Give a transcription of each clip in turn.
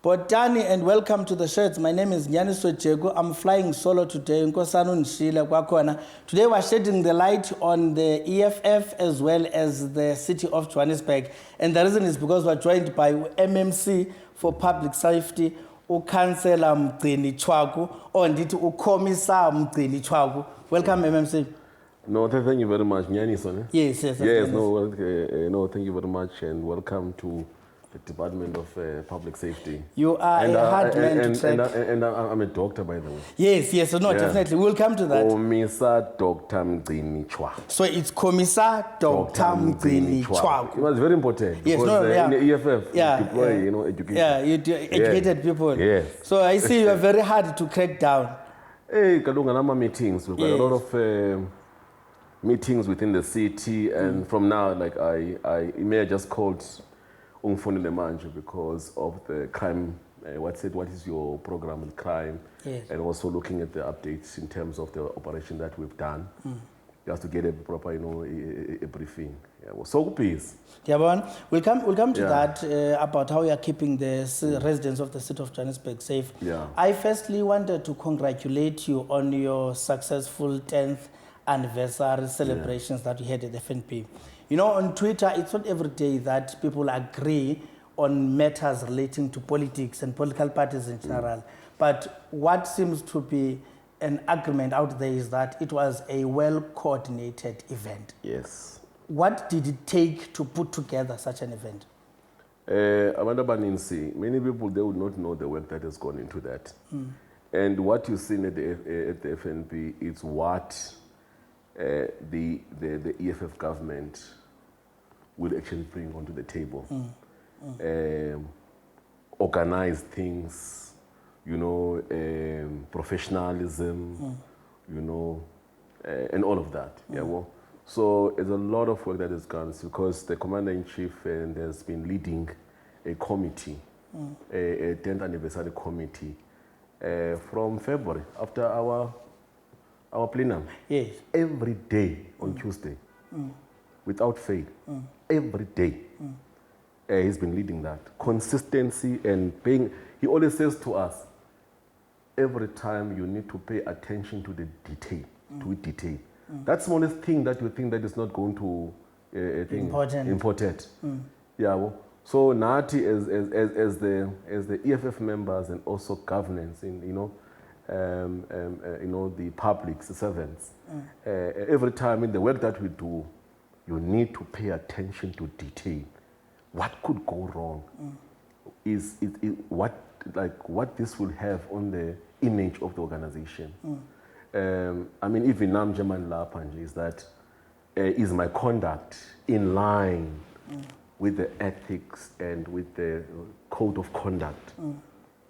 Botani and welcome to the shirts. My name is MGCINI TSHWAKU. I'm flying solo today. Today we're shedding the light on the EFF as well as the city of Johannesburg. And the reason is because we're joined by MMC for public safety, Councillor MGCINI TSHWAKU, or indeed Commissar MGCINI TSHWAKU. Welcome, MMC. No, thank you very much, Nyani. Yes. No, thank you very much, and welcome to the Department of Public Safety. You are a hard man to track. And I'm a doctor, by the way. Yes, definitely. We'll come to that. Commissar Dr. MGCINI TSHWAKU. So it's Commissar Dr. MGCINI TSHWAKU. It was very important. Yes, because, in the EFF, you deploy, education. Yeah, you do educated people. Yes. So I see you are very hard to crack down. Hey, Kalunga, meetings. We've got a lot of meetings within the city, and from now, like I may have just called Ungfuni Lemanje because of the crime. What is your program with crime? Yes. And also looking at the updates in terms of the operation that we've done, just to get a proper, a briefing. Yeah, well, so please. We'll come to that about how you are keeping the residents of the city of Johannesburg safe. Yeah. I firstly wanted to congratulate you on your successful 10th anniversary celebrations that we had at the FNP. You know, on Twitter, it's not every day that people agree on matters relating to politics and political parties in general. But what seems to be an agreement out there is that it was a well-coordinated event. Yes. What did it take to put together such an event? Many people, they would not know the work that has gone into that. And what you've seen at the FNP is what the EFF government will actually bring onto the table. Organize things, professionalism, and all of that. So there's a lot of work that has gone because the Commander-in-Chief has been leading a committee, a 10th anniversary committee, from February after our plenum. Yes. Every day on Tuesday, without fail, every day. He's been leading that. Consistency and paying. He always says to us, every time you need to pay attention to the detail, That's the only thing that you think that is not going to important. Yeah. Well, so Nati as the EFF members and also governance in the public servants. Every time in the work that we do, you need to pay attention to detail. What could go wrong? Is what this will have on the image of the organization. Even Namjaman Lapanje is that is my conduct in line with the ethics and with the code of conduct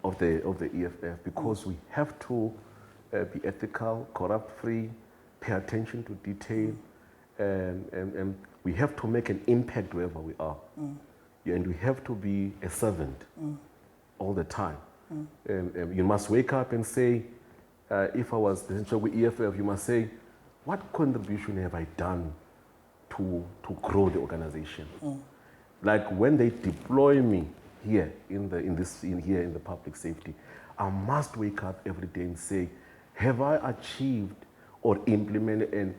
of the EFF, because we have to be ethical, corrupt-free, pay attention to detail, and we have to make an impact wherever we are. And we have to be a servant all the time. You must wake up and say, if I was the CLLR EFF, you must say, what contribution have I done to grow the organization? Like when they deploy me here in the public safety, I must wake up every day and say, have I achieved or implemented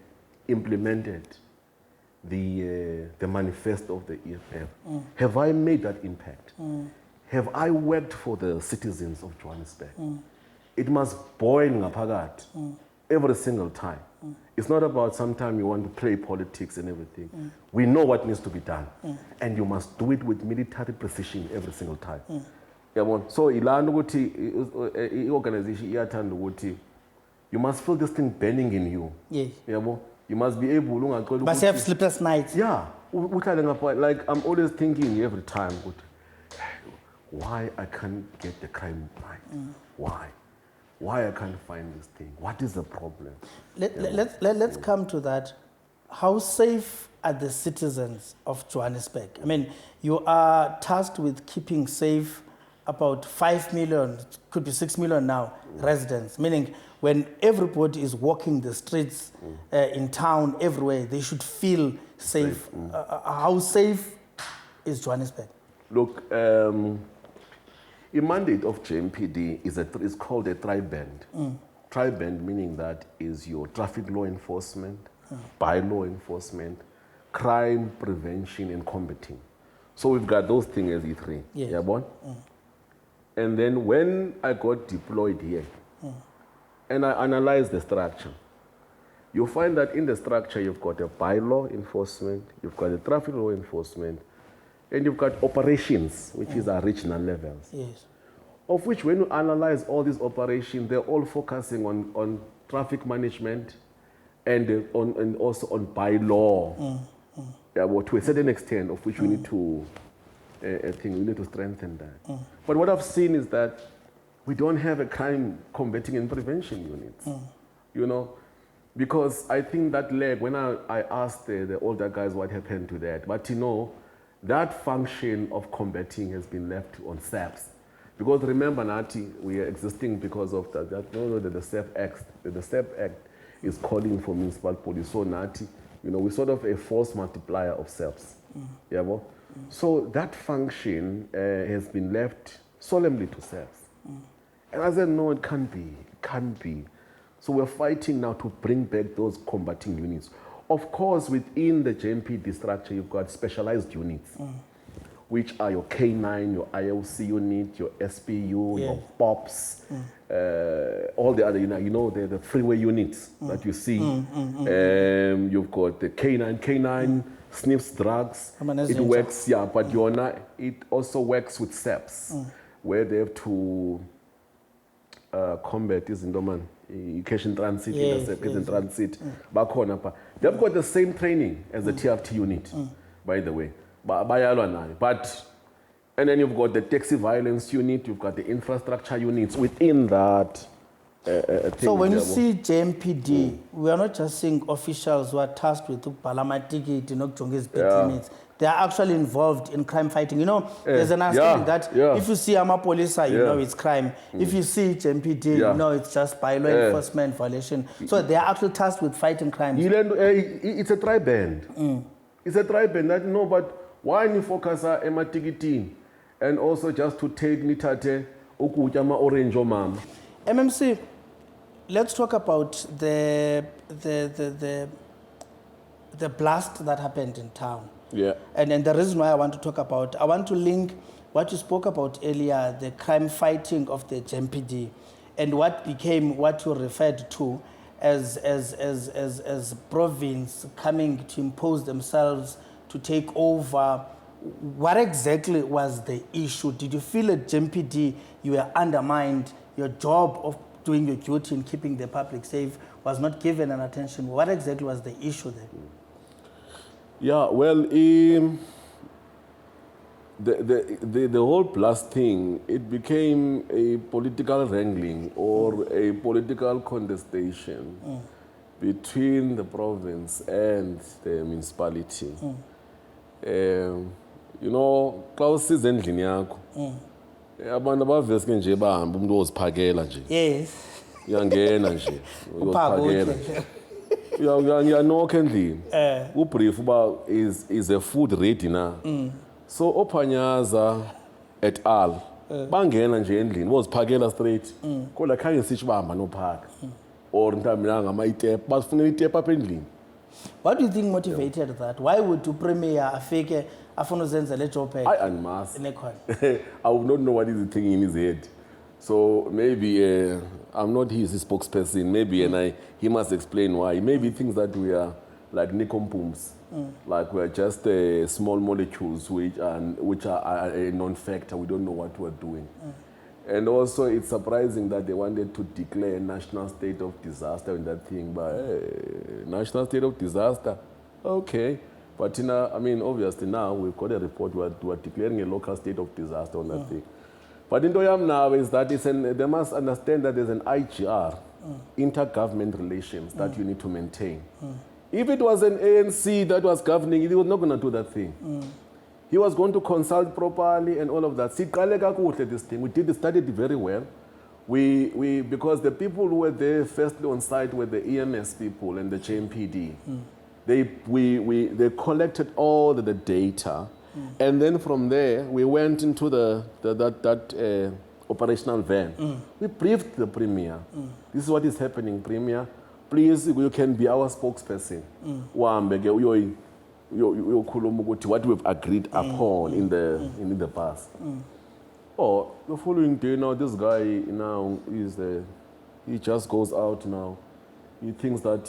the manifesto of the EFF? Have I made that impact? Have I worked for the citizens of Johannesburg? It must boil ngaphakathi every single time. It's not about sometime you want to play politics and everything. We know what needs to be done. And you must do it with military precision every single time. So the organization, you must feel this thing burning in you. Yes. You must be able to... But you have sleepless nights. Yeah. Like I'm always thinking every time, why I can't get the crime right? Why I can't find this thing? What is the problem? Let's come to that. How safe are the citizens of Johannesburg? I mean, you are tasked with keeping safe about 5 million, could be 6 million now, residents, meaning when everybody is walking the streets in town, everywhere, they should feel safe. How safe is Johannesburg? Look, The mandate of JMPD is called a tri-band. Tri-band meaning that is your traffic law enforcement, bylaw enforcement, crime prevention and combating. So we've got those things as E3. Yes. Yeah, bon? And then when I got deployed here, and I analyzed the structure, you'll find that in the structure you've got a bylaw enforcement, you've got a traffic law enforcement, and you've got operations, which is our regional levels. Yes. Of which, when you analyze all these operations, they're all focusing on traffic management and also on bylaw. Yeah, well, to a certain extent, of which we need to, I think we need to strengthen that. But what I've seen is that we don't have a crime combating and prevention units. You know, because I think that leg, when I asked the older guys what happened to that, but you know, that function of combating has been left on SAPs. Because remember, Nati, we are existing because of the Safe Act. The Safe Act is calling for municipal police. So Nati, you know, we're sort of a force multiplier of SAPs. Yeah, well? So that function has been left solemnly to SAPs. And I said, no, it can't be. It can't be. So we're fighting now to bring back those combating units. Of course, within the JMPD structure, you've got specialized units, which are your K9, your ILC unit, your SPU, your POPs, all the other, you know, the freeway units that you see. You've got the K9 sniffs drugs. It works, yeah, but it also works with SAPs, where they have to combat is in Doman. Cash in transit, in transit, back on. They've got the same training as the TFT unit, by the way. But, and then you've got the taxi violence unit, you've got the infrastructure units within that. So when you see JMPD, we are not just seeing officials who are tasked with Palamatiki, units. They are actually involved in crime fighting. You know, there's an understanding that if you see Amapolisa, you know it's crime. If you see JMPD, you know it's just bylaw enforcement violation. So they are actually tasked with fighting crimes. It's a tri-band. It's a tri-band. That, no, but why you focus on ematicketing and also just to take nitate ukujama orange mama? MMC, let's talk about the blast that happened in town. Yeah. And the reason why I want to talk about, I want to link what you spoke about earlier, the crime fighting of the JMPD, and what became what you referred to as province coming to impose themselves to take over. What exactly was the issue? Did you feel at JMPD you were undermined? Your job of doing your duty and keeping the public safe was not given an attention? What exactly was the issue there? Yeah, well, the whole blast thing, it became a political wrangling or a political contestation between the province and the municipality. You know, Klaus is endlini yakho. Abantu abaveske nje bahamba umuntu oziphakela nje. Yes. Uyangena nje, uyoziphakela. Uyanokha endlini. Ubrief uba is a food ready na. So ophanyaza et al. Bangena nje endlini, boziphakela straight. Kodwa khange sithi bahamba nophaka. Or mhlawumbe ngama itep, bafuna itep apha endlini. What do you think motivated that? Why would you premier afike afuna uzenza le job I unmask. I would not know what is the thing in his head. So maybe I'm not his spokesperson. Maybe he must explain why. Maybe he thinks that we are like nicompooms, like we are just small molecules which are a non-factor. We don't know what we're doing. And also, it's surprising that they wanted to declare a national state of disaster in that thing. But national state of disaster, okay. But I mean, obviously now we've got a report. We're declaring a local state of disaster on that thing. But in Doyam now is that they must understand that there's an IGR, intergovernment relations, that you need to maintain. If it was an ANC that was governing, he was not going to do that thing. He was going to consult properly and all of that. This thing. We studied it very well. Because the people who were there firstly on site were the EMS people and the JMPD. They collected all the data And then from there, we went into that operational van. We briefed the Premier. This is what is happening, Premier. Please, you can be our spokesperson. What we've agreed upon in the past. Oh, the following day now, this guy now he just goes out now. He thinks that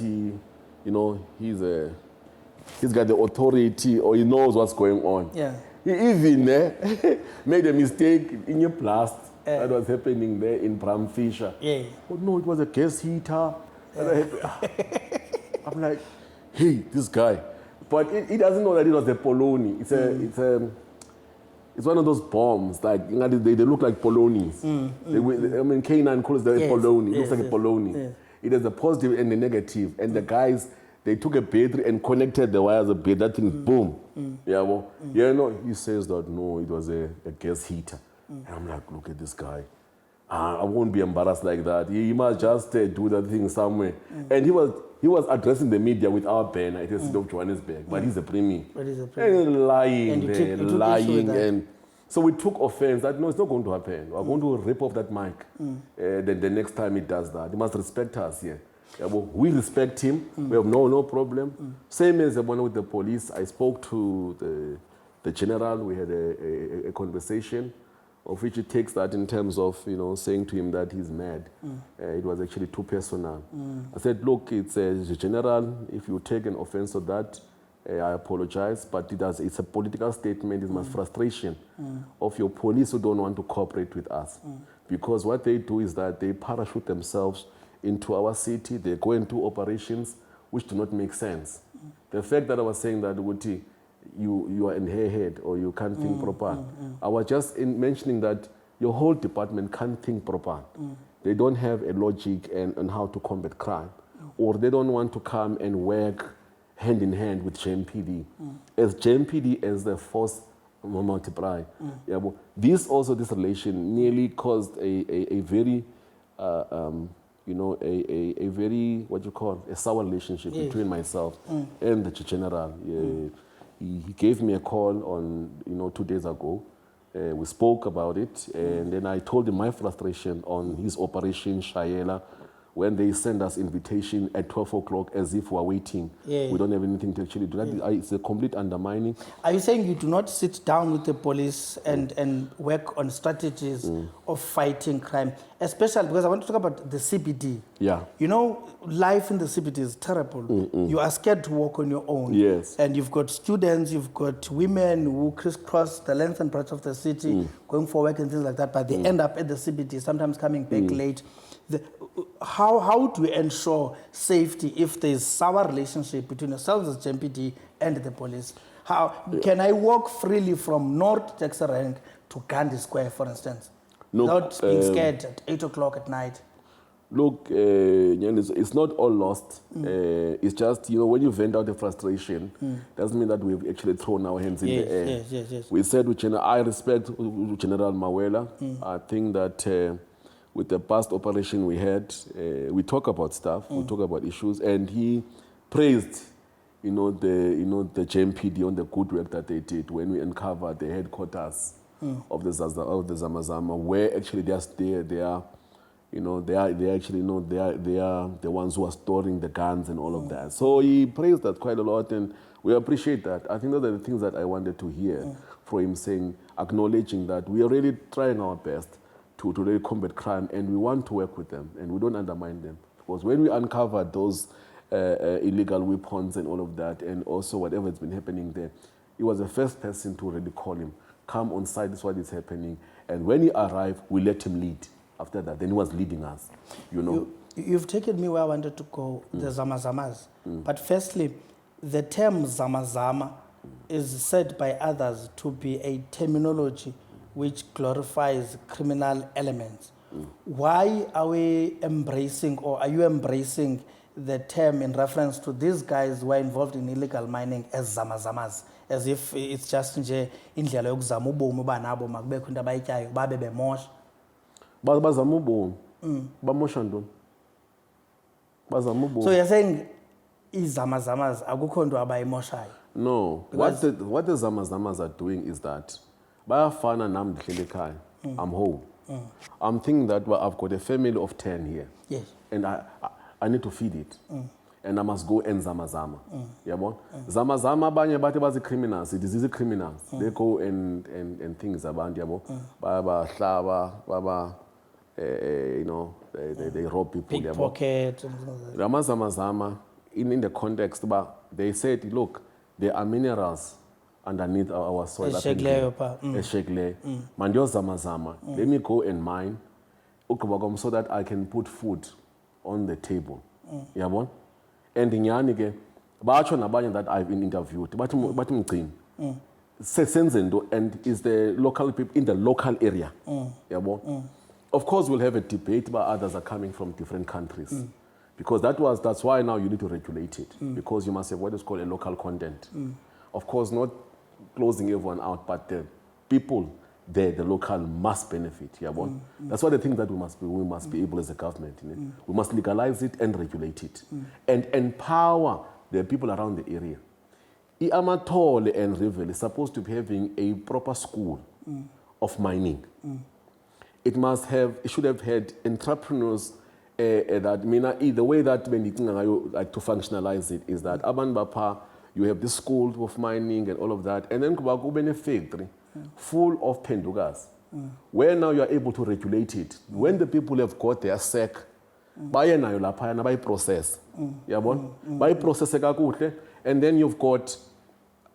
he's got the authority or he knows what's going on. Yeah. He even made a mistake in your blast that was happening there in Bram Fisher. Yeah. Oh no, it was a gas heater. I'm like, hey, this guy. But he doesn't know that it was a polony. It's one of those bombs, like they look like polonies. K9 calls them a polony. It looks like a polony. Yes. It has a positive and a negative. And the guys, they took a battery and connected the wires a bit. That thing, boom. He says that no, it was a gas heater. And I'm like, look at this guy. I won't be embarrassed like that. He must just do that thing somewhere. And he was addressing the media with our banner at the city of Johannesburg, but he's a premier. And lying lying. And so we took offense that no, it's not going to happen. We're going to rip off that mic. Then the next time he does that, he must respect us here. We respect him. We have no problem. Same as the one with the police. I spoke to the general. We had a conversation, of which he takes that in terms of, saying to him that he's mad. It was actually too personal. I said, look, it's a general. If you take an offense to that, I apologize, but it's a political statement. It's my frustration of your police who don't want to cooperate with us. Because what they do is that they parachute themselves into our city. They go into operations which do not make sense. The fact that I was saying that, Wuti, you are in her head or you can't think proper. I was just mentioning that your whole department can't think proper. They don't have a logic on how to combat crime, or they don't want to come and work hand in hand with JMPD. As JMPD as the force multiply. This relation nearly caused a very a very, a sour relationship between myself and the general. He gave me a call on, 2 days ago. We spoke about it, and then I told him my frustration on his Operation Shayela, when they send us invitation at 12 o'clock as if we're waiting. We don't have anything to actually do. It's a complete undermining. Are you saying you do not sit down with the police and work on strategies of fighting crime? Especially because I want to talk about the CBD. Yeah. Life in the CBD is terrible. You are scared to walk on your own. Yes. And you've got students, you've got women who crisscross the length and breadth of the city, going for work and things like that, but they end up at the CBD, sometimes coming back late. How do we ensure safety if there is sour relationship between yourselves as JMPD and the police? How can I walk freely from North Taxi Rank to Gandhi Square, for instance, without being scared at 8 o'clock at night? Look, it's not all lost. It's just, when you vent out the frustration, doesn't mean that we've actually thrown our hands in the air. Yes. We said, I respect General Mawela. I think that with the past operation we had, we talk about stuff, we talk about issues, and he praised, the JMPD on the good work that they did when we uncovered the headquarters of the Zamazama, where actually they are the ones who are storing the guns and all of that. So he praised that quite a lot, and we appreciate that. I think those are the things that I wanted to hear from him, saying, acknowledging that we are really trying our best to really combat crime, and we want to work with them, and we don't undermine them. Because when we uncovered those illegal weapons and all of that, and also whatever has been happening there, he was the first person to really call him, come on site, this is what is happening. And when he arrived, we let him lead. After that, then he was leading us, You've taken me where I wanted to go, the Zamazamas. But firstly, the term Zamazama is said by others to be a terminology which glorifies criminal elements. Why are we embracing, or are you embracing the term in reference to these guys who are involved in illegal mining as Zamazamas, as if it's just indlela yokuzama ubomi banabo makubekho into abayityayo babe bemosha? Bazama ubomi. Bamosha ntoni? Bazama ubomi. So you're saying izamazamas akukho nto abayimoshayo? No. What the Zamazamas are doing is that, bayafana nam ndihleli ekhaya. I'm home. I'm thinking that I've got a family of 10 here. Yes. And I need to feed it. And I must go and Zamazama. Yabon? Zamazama abanye bathi bazi criminals. It is criminals. They go and things about yabo. Baba hlaba, baba you know, they rob people. Pickpocket. Zamazama in the context, but they said, look, there are minerals underneath our soil. Eshegle. Mandio Zamazama. Let me go and mine so that I can put food on the table. Yabon? And inyani ke batsho nabanye that I've been interviewed bathi mgcini sesenzendo and is the local people in the local area. Yabo? Of course we'll have a debate, but others are coming from different countries. Because that's why now you need to regulate it. Because you must have what is called a local content. Of course, not closing everyone out, but the people there, the local, must benefit. That's why the thing that we must be able as a government. We must legalize it and regulate it. And empower the people around the area. Iamatole and Rivel is supposed to be having a proper school of mining. It should have had entrepreneurs the way that when you like to functionalize it is that Aban Bapa, you have this school of mining and all of that, and then Kubaku a factory full of pendugas, where now you are able to regulate it. When the people have got their sack, by process, by process, and then you've got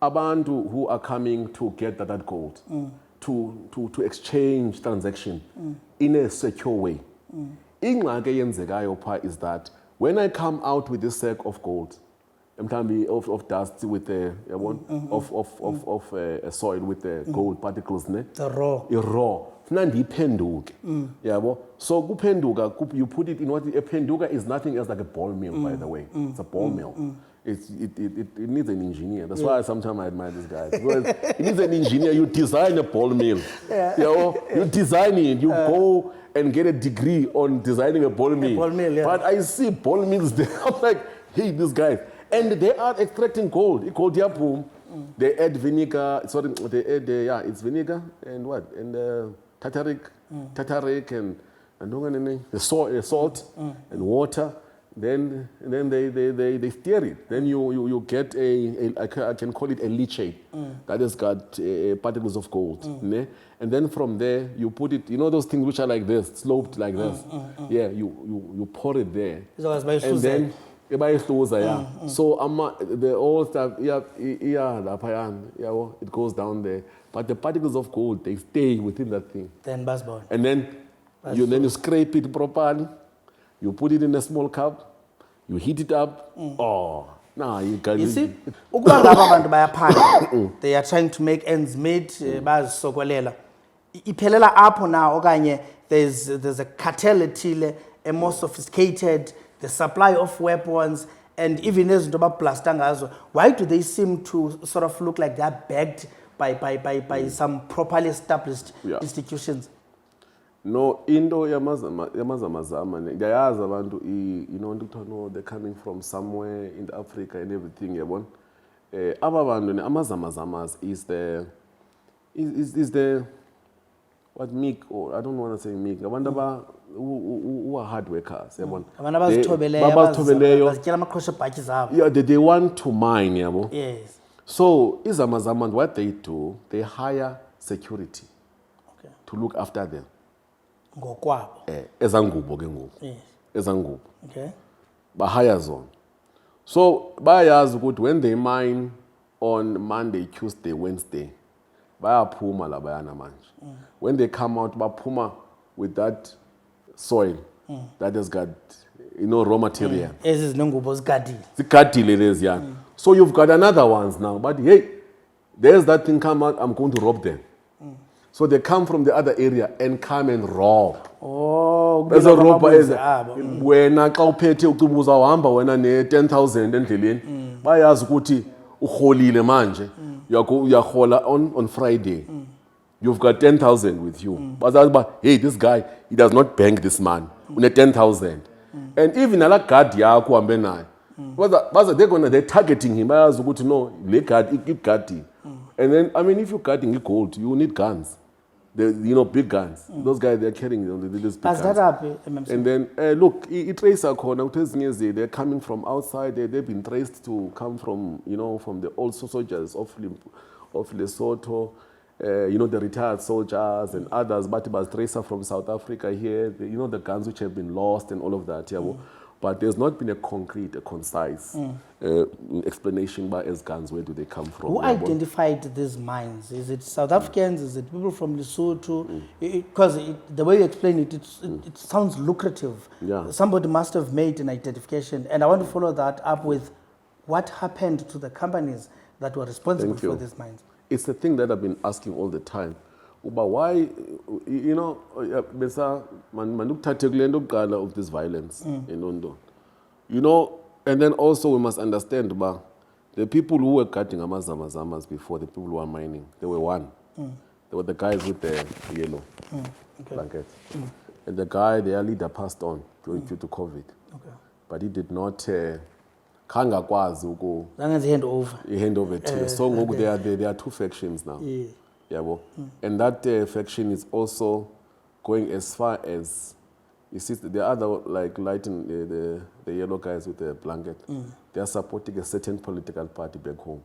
abantu who are coming to get that gold, to exchange transaction in a secure way. Ingxaki eyenzekayo pha is that when I come out with this sack of gold, of dust with the of soil with the gold particles, the raw. Raw. Ndiphenduke. Yabo. So kuphenduka, you put it in what a penduka is nothing else like a ball mill, by the way. It's a ball mill. It needs an engineer. That's why sometimes I admire this guy. Because it needs an engineer. You design a ball mill. You design it. You go and get a degree on designing a ball mill. But I see ball mills there. I'm like, hey, these guys. And they are extracting gold. Gold yapum. They add vinegar. Sorry, they add it's vinegar and what? And tartaric and the salt and water. Then they stir it. Then you get I can call it a leachate that has got particles of gold. And then from there you put it. You know those things which are like this, sloped like this. Yeah, you pour it there. And then so the old stuff, it goes down there. But the particles of gold, they stay within that thing. Then busboard. And then you scrape it properly. You put it in a small cup. You heat it up. You can. You see, they are trying to make ends meet. Iphelela apho now okanye there's a cartel ethile, a more sophisticated, the supply of weapons, and even as why do they seem to sort of look like they're backed by some properly established institutions? No, Indo yamazamazama. Yayazi abantu, no, they're coming from somewhere in Africa and everything. Ababantu amazamazamas is the what meek, or I don't want to say meek. Abantu who are hard workers. They want to mine. Yes. So izamazama, what they do, they hire security to look after them. Ezangubo ke ngoku. Yes. Ezangubo. Okay. Bahaya zone. So bayazi ukuthi when they mine on Monday, Tuesday, Wednesday, bayaphuma la bayana manje. When they come out, baphuma with that soil that has got raw material. So you've got another ones now, but hey, there's that thing come out, I'm going to rob them. So they come from the other area and come and rob. There's a robber. When I uphethe ucumuza uhamba wena ne 10,000 endleleni bayazi ukuthi uholile manje uyahola on Friday. You've got 10,000 with you. But hey, this guy, he does not bank this man. Une 10,000. And even ala guard yakho uhambe naye They're targeting him. No, keep guarding. And then, I mean, if you're guarding gold, you need guns. Big guns. Those guys, they're carrying these big guns. MMC? And then, look, they're coming from outside. They've been traced to come from, from the old soldiers of Lesotho, the retired soldiers and others, but it was tracer from South Africa here, the guns which have been lost and all of that. But there's not been a concrete, a concise explanation by as guns, where do they come from. Who identified these mines? Is it South Africans? Is it people from Lesotho? Because the way you explain it, it sounds lucrative. Yeah. Somebody must have made an identification. And I want to follow that up with what happened to the companies that were responsible for these mines. It's the thing that I've been asking all the time. But why, of this violence in London. And then also we must understand about the people who were cutting Amazamazamas before, the people who were mining, they were one. They were the guys with the yellow blanket. And the guy, their leader, passed on due to COVID. But he did not... hand over. He hand over to so there are two factions now. And that faction is also going as far as the other, like lighting the yellow guys with the blanket. They are supporting a certain political party back home.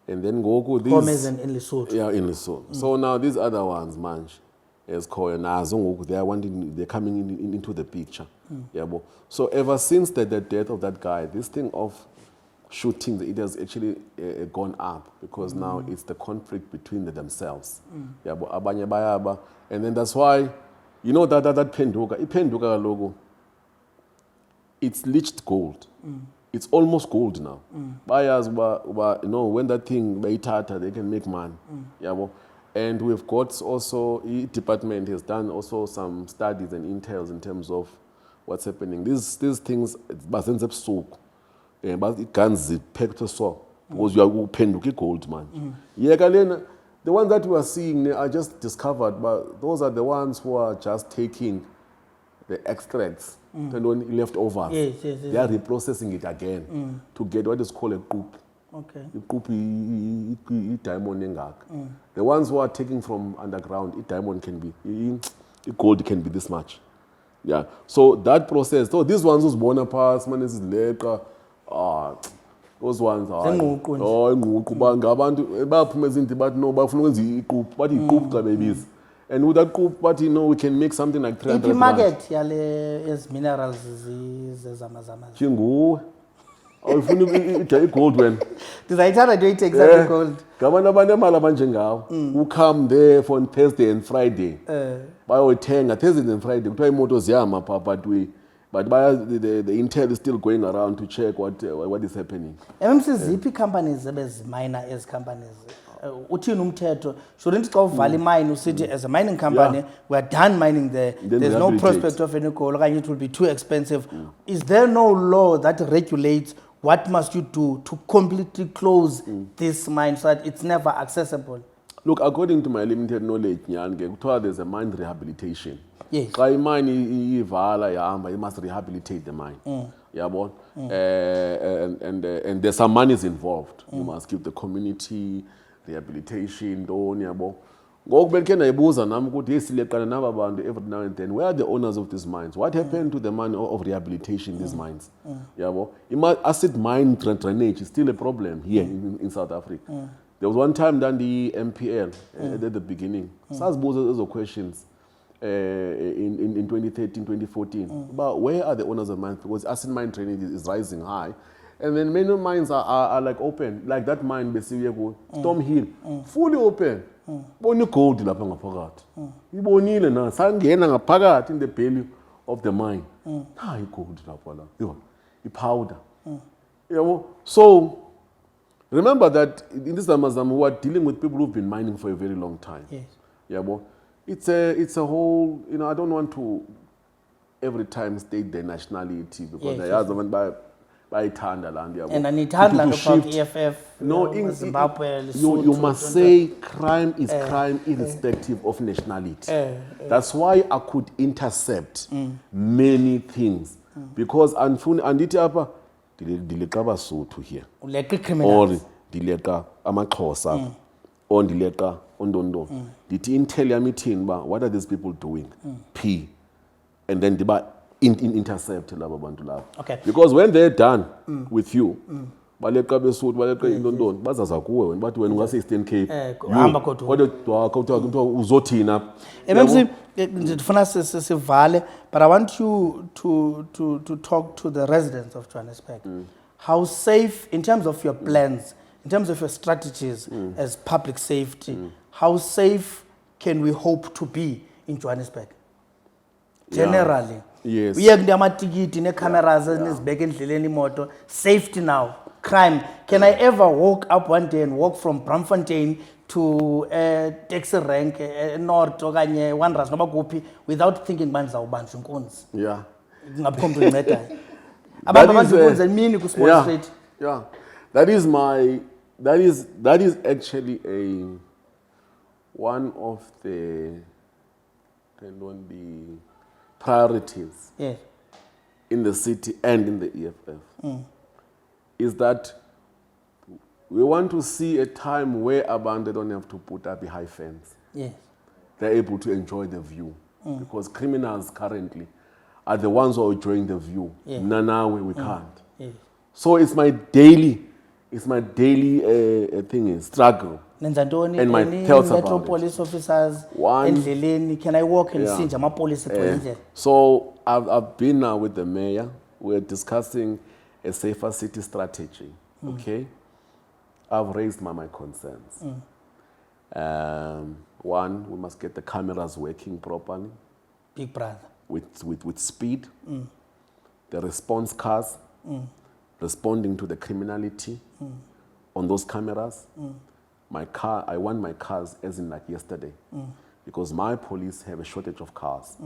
And then go these in Lesotho. In Lesotho. So now these other ones, Manj, as they're coming into the picture. So ever since the death of that guy, this thing of shooting, it has actually gone up, because now it's the conflict between themselves. And then that's why, that penduka logo, it's leached gold. It's almost gold now. Buyers, when that thing, they can make money. And we've got also, the department has done also some studies and intel in terms of what's happening. These things, but it guns it pecked so because you are penduki gold, man. The ones that we are seeing are just discovered, but those are the ones who are just taking the extracts, leftovers. They are reprocessing it again to get what is called a goop. Diamond. The ones who are taking from underground, diamond can be, gold can be this much. So that process, so these ones who's born apart, man, this is lekker. Those ones are and with that coup, but we can make something like 300 market is minerals Chingu. Gold when gold. Who come there for Thursday and Friday. By Thursday and Friday, but the intel is still going around to check what is happening. MMC zipi companies as minor as companies. Shouldn't go Valley Mine City as a mining company? We are done mining there. There's no prospect of any coal. It will be too expensive. Is there no law that regulates what must you do to completely close this mine so that it's never accessible? Look, according to my limited knowledge, there's a mine rehabilitation. Yes. Mine, you must rehabilitate the mine. And there's some monies involved. You must give the community rehabilitation. Every now and then, where are the owners of these mines? What happened to the money of rehabilitation these mines? Acid mine drainage is still a problem here in South Africa. There was one time done the MPL at the beginning. Those are questions in 2013, 2014. But where are the owners of mines? Because acid mine drainage is rising high. And then many mines are like open, like that mine, basically, Storm Hill, fully open. Boni gold lapha ngaphakathi. Ibonile na sangena ngaphakathi in the belly of the mine. Hayi gold lapha la. Yho, powder. So remember that in this Amazon we are dealing with people who've been mining for a very long time. Yes. It's a whole, I don't want to every time state their nationality because they are the one by Tanda land. And I need Tanda about EFF. No, Zimbabwe. You must say crime is crime irrespective of nationality. That's why I could intercept many things because andithi apha ndileqa abaSotho here Uleqa or criminals. ndileqa amaXhosa or ndileqa ontoni ndithi intel yam ithini uba what are these people doing P and then ndiba intercept laba bantu laba Okay. because when they're done with you baleqa beSotho baleqa intoni bazaza kuwe wena bathi wena ungase-Eastern Cape hamba kodwa. kodwa uzothina MMC, ndifuna sivale, but I want you to talk to the residents of Johannesburg. How safe, in terms of your plans, in terms of your strategies as public safety, how safe can we hope to be in Johannesburg? Generally. Yes. Uye kunamatikiti ne-cameras nezibeke endleleni imoto. Safety now. Crime. Can I ever walk up one day and walk from Bramfontein to taxi rank north okanye Wanderers noba kuphi without thinking uba ndizawubanjwa inkunzi? Yeah. Ngapho umuntu undinceda. Abantu abanjwa inkunzi emini ku Small Street. Yeah. That is actually one of the priorities in the city and in the EFF is that we want to see a time where abantu don't have to put up a high fence. Yes. They're able to enjoy the view because criminals currently are the ones who are enjoying the view. Now we can't. So it's my daily struggle. And my thoughts about police officers One, endleleni, can I walk and see ama police so I've been now with the mayor. We're discussing a safer city strategy. Okay, I've raised my concerns. One, we must get the cameras working properly. Big brother. With speed. The response cars responding to the criminality on those cameras. I want my cars as in like yesterday because my police have a shortage of cars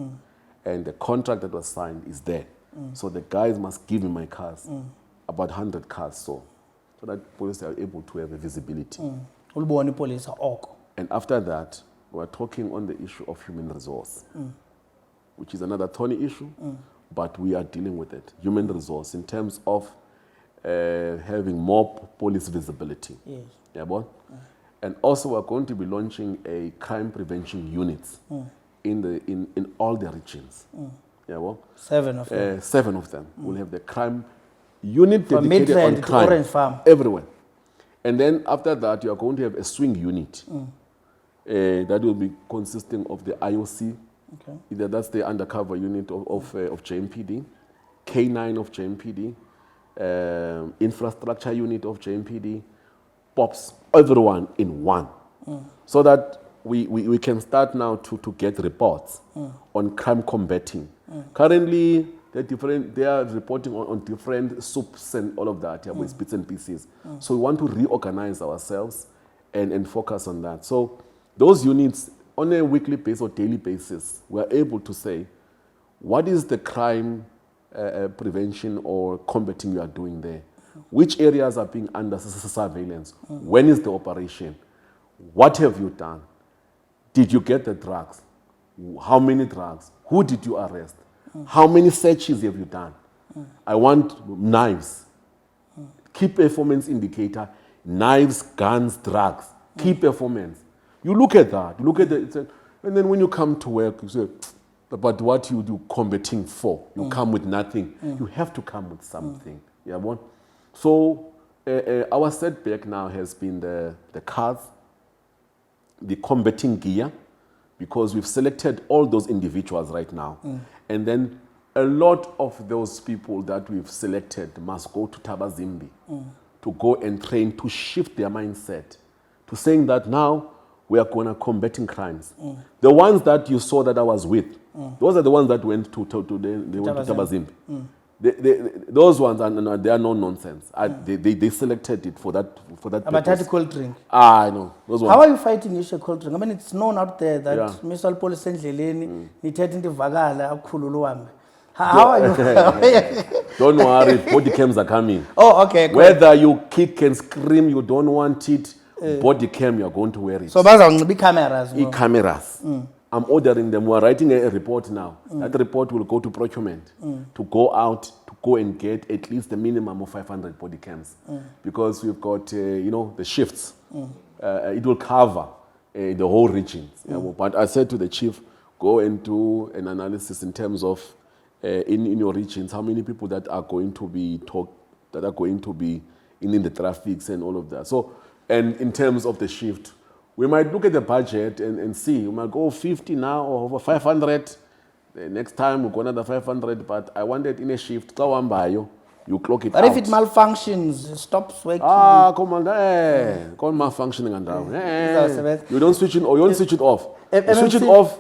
and the contract that was signed is there. So the guys must give me my cars, about 100 cars so that police are able to have a visibility. And after that, we're talking on the issue of human resource, which is another thorny issue, but we are dealing with it. Human resource in terms of having more police visibility. Yes. Yeah, boy? And also we're going to be launching a crime prevention units in all the regions. Yeah, well? 7 of them. 7 of them. We'll have the crime unit From dedicated Midland on to crime. Orange Farm. Everywhere. And then after that, you are going to have a swing unit that will be consisting of the IOC. Okay. Either that's the undercover unit of JMPD, K9 of JMPD, infrastructure unit of JMPD, POPs, everyone in one. So that we can start now to get reports on crime combating. Currently, they are reporting on different soups and all of that, with bits and pieces. So we want to reorganize ourselves and focus on that. So those units, on a weekly basis or daily basis, we are able to say, what is the crime prevention or combating you are doing there? Which areas are being under surveillance? When is the operation? What have you done? Did you get the drugs? How many drugs? Who did you arrest? How many searches have you done? I want knives. Key performance indicator, knives, guns, drugs. Key performance. You look at that. You look at it, and then when you come to work, you say, but what you do combating for? You come with nothing. You have to come with something. Yeah, one. So our setback now has been the cars, the combating gear, because we've selected all those individuals right now. And then a lot of those people that we've selected must go to Tabazimbi to go and train, to shift their mindset, to saying that now we are going to combating crimes. The ones that you saw that I was with, those are the ones that went to Tabazimbi. Those ones they are no nonsense. They selected it for that purpose. Cold drink. I know those ones. How are you fighting issue cold drink? I mean, it's known out there that Mr. Police endleleni nithethe into ivakala akukhulula wami. How are you? Don't worry, body cams are coming. Oh, okay. Cool. Whether you kick and scream, you don't want it, body cam, you're going to wear it. So bazawunciba cameras. Cameras. I'm ordering them. We're writing a report now. That report will go to procurement to go out, to go and get at least the minimum of 500 body cams. Because we've got, the shifts. It will cover the whole region. But I said to the chief, go and do an analysis in terms of, in your regions, how many people that are going to be in the traffics and all of that. So, and in terms of the shift, we might look at the budget and see, we might go 50 now or over 500. The next time we'll go another 500, but I wanted in a shift, you clock it But out. if it malfunctions, it stops working. Come on, call malfunctioning and down. You don't switch it, or you don't switch it off. You switch it off,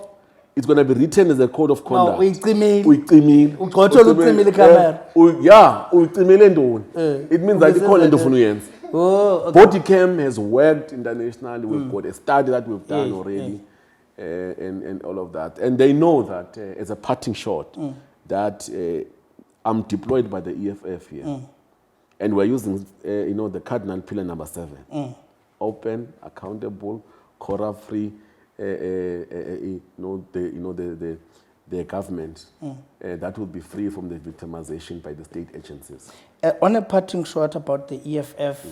it's going to be written as a code of conduct. No, It means that you call it. Oh, okay. Body cam has worked internationally. We've got a study that we've done already, and all of that. And they know that as a parting shot, that I'm deployed by the EFF here, and we're using, the cardinal pillar number 7: open, accountable, corrupt-free. The government that will be free from the victimization by the state agencies. On a parting shot about the EFF,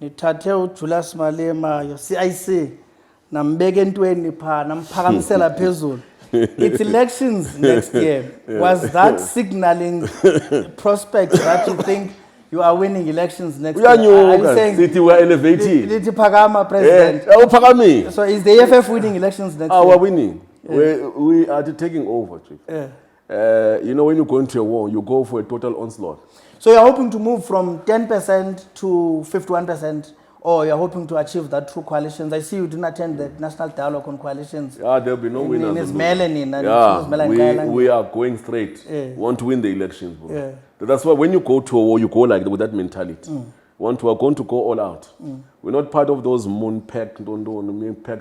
nithathe Julius Malema, your CIC, nambeke entweni pha, namphakamisela phezulu. It's elections next year. Was that signaling prospects that you think you are winning elections next year? Are you saying we are elevated? Lithi phakama president? So is the EFF winning elections next year? We're winning. We are taking over, Chief. When you go into a war, you go for a total onslaught. So you're hoping to move from 10% to 51%, or you're hoping to achieve that through coalitions? I see you didn't attend the national dialogue on coalitions. There'll be no winners. We are going straight. We want to win the elections, bro. That's why when you go to a war, you go like with that mentality. We are going to go all out. We're not part of those moon-packed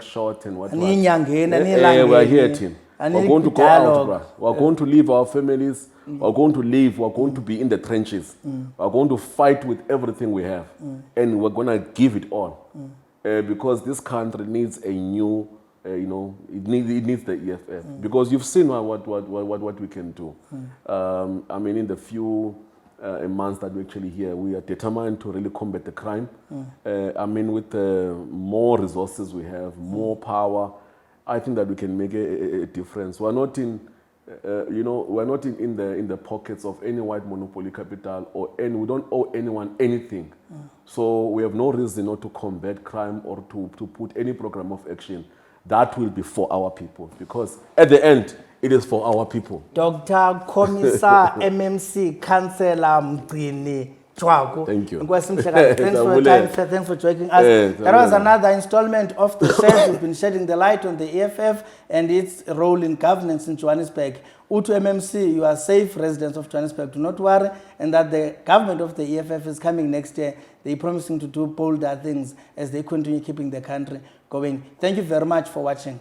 shots and what. We're here, team. We're going to go out, bro. We're going to leave our families. We're going to leave. We're going to be in the trenches. We're going to fight with everything we have. And we're going to give it all. Because this country needs a new, it needs the EFF. Because you've seen what we can do. In the few months that we're actually here, we are determined to really combat the crime. With more resources we have, more power, I think that we can make a difference. We're not in, we're not in the pockets of any white monopoly capital, we don't owe anyone anything. So we have no reason not to combat crime or to put any program of action that will be for our people. Because at the end, it is for our people. Dr. Commissar MMC Councillor MGCINI TSHWAKU. Thank you. Thanks for your time. Thanks for joining us. That was another installment of the show. We've been shedding the light on the EFF and its role in governance in Johannesburg. Utu MMC, you are safe residents of Johannesburg. Do not worry. And that the government of the EFF is coming next year. They're promising to do bolder things as they continue keeping the country going. Thank you very much for watching.